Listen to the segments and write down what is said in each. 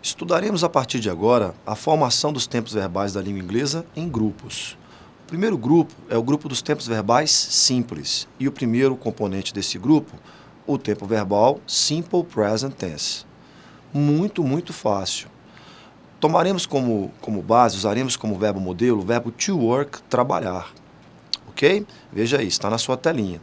Estudaremos a partir de agora a formação dos tempos verbais da língua inglesa em grupos. O primeiro grupo é o grupo dos tempos verbais simples e o primeiro componente desse grupo, o tempo verbal Simple Present Tense. Muito fácil. Tomaremos como base, usaremos como verbo modelo o verbo to work, trabalhar. Ok? Veja aí, está na sua telinha.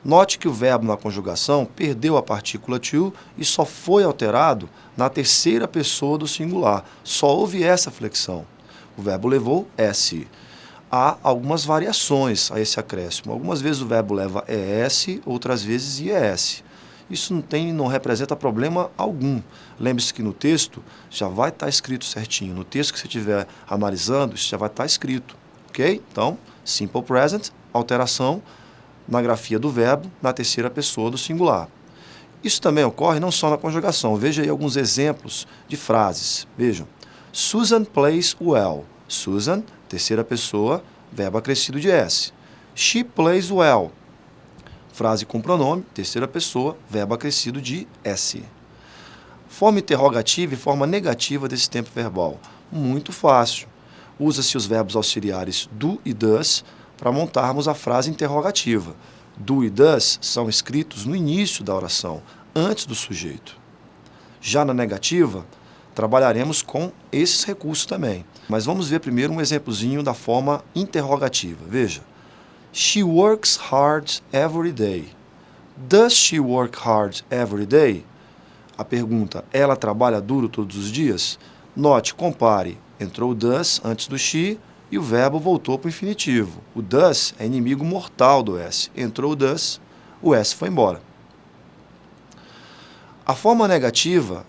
Note que o verbo na conjugação perdeu a partícula to e só foi alterado na terceira pessoa do singular. Só houve essa flexão. O verbo levou S. Há algumas variações a esse acréscimo. Algumas vezes o verbo leva ES, outras vezes IES. Isso não representa problema algum. Lembre-se que no texto já vai estar escrito certinho. No texto que você estiver analisando, isso já vai estar escrito. Ok? Então, Simple Present, alteração na grafia do verbo na terceira pessoa do singular. Isso também ocorre não só na conjugação. Veja aí alguns exemplos de frases. Vejam. Susan plays well. Susan, terceira pessoa, verbo acrescido de S. She plays well. Frase com pronome, terceira pessoa, verbo acrescido de S. Forma interrogativa e forma negativa desse tempo verbal. Muito fácil. Usa-se os verbos auxiliares do e does para montarmos a frase interrogativa. Do e does são escritos no início da oração, antes do sujeito. Já na negativa, trabalharemos com esses recursos também. Mas vamos ver primeiro um exemplozinho da forma interrogativa. Veja. She works hard every day. Does she work hard every day? A pergunta, ela trabalha duro todos os dias? Note, compare. Entrou o does antes do she e o verbo voltou para o infinitivo. O does é inimigo mortal do S. Entrou o does, o S foi embora. A forma negativa,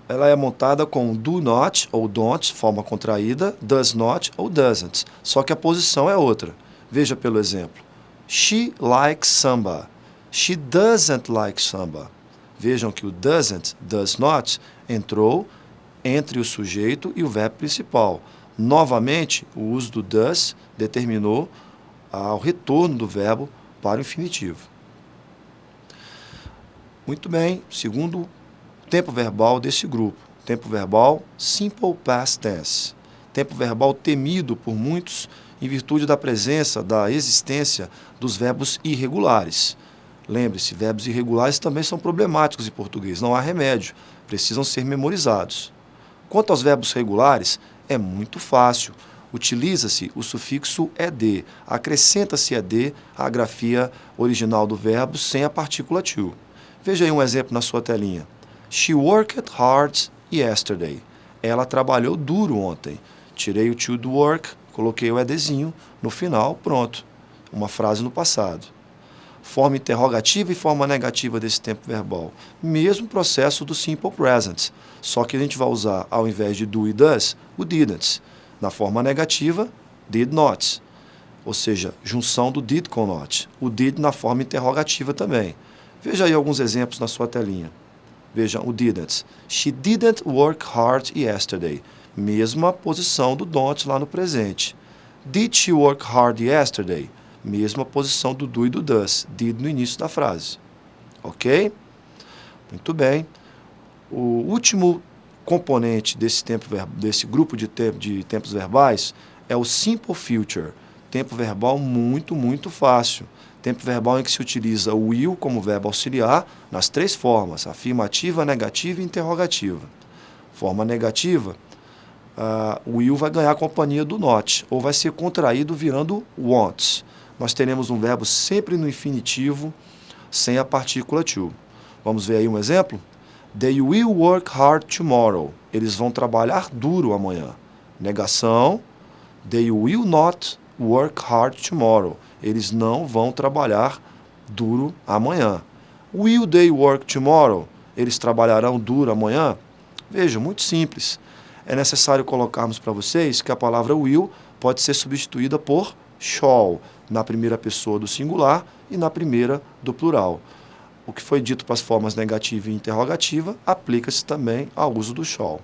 ela é montada com do not ou don't, forma contraída, does not ou doesn't. Só que a posição é outra. Veja pelo exemplo. She likes samba. She doesn't like samba. Vejam que o doesn't, does not, entrou entre o sujeito e o verbo principal. Novamente, o uso do does determinou o retorno do verbo para o infinitivo. Muito bem, segundo tempo verbal desse grupo, tempo verbal Simple Past Tense, tempo verbal temido por muitos em virtude da presença, da existência dos verbos irregulares. Lembre-se, verbos irregulares também são problemáticos em português, não há remédio, precisam ser memorizados. Quanto aos verbos regulares, é muito fácil. Utiliza-se o sufixo ed, acrescenta-se ed à grafia original do verbo sem a partícula to. Veja aí um exemplo na sua telinha. She worked hard yesterday. Ela trabalhou duro ontem. Tirei o to do work, coloquei o edzinho, no final, pronto. Uma frase no passado. Forma interrogativa e forma negativa desse tempo verbal. Mesmo processo do Simple Present, só que a gente vai usar, ao invés de do e does, o didn't. Na forma negativa, did not. Ou seja, junção do did com not. O did na forma interrogativa também. Veja aí alguns exemplos na sua telinha. Vejam o didn't. She didn't work hard yesterday. Mesma posição do don't lá no presente. Did she work hard yesterday? Mesma posição do do e do does, did no início da frase. Ok? Muito bem. O último componente desse grupo de tempos verbais é o Simple Future. Tempo verbal muito fácil. Tempo verbal em que se utiliza o will como verbo auxiliar nas três formas, afirmativa, negativa e interrogativa. Forma negativa, o will vai ganhar a companhia do not, ou vai ser contraído virando wants. Nós teremos um verbo sempre no infinitivo, sem a partícula to. Vamos ver aí um exemplo? They will work hard tomorrow. Eles vão trabalhar duro amanhã. Negação. They will not work hard tomorrow. Eles não vão trabalhar duro amanhã. Will they work tomorrow? Eles trabalharão duro amanhã? Veja, muito simples. É necessário colocarmos para vocês que a palavra will pode ser substituída por shall, na primeira pessoa do singular e na primeira do plural. O que foi dito para as formas negativa e interrogativa aplica-se também ao uso do shall.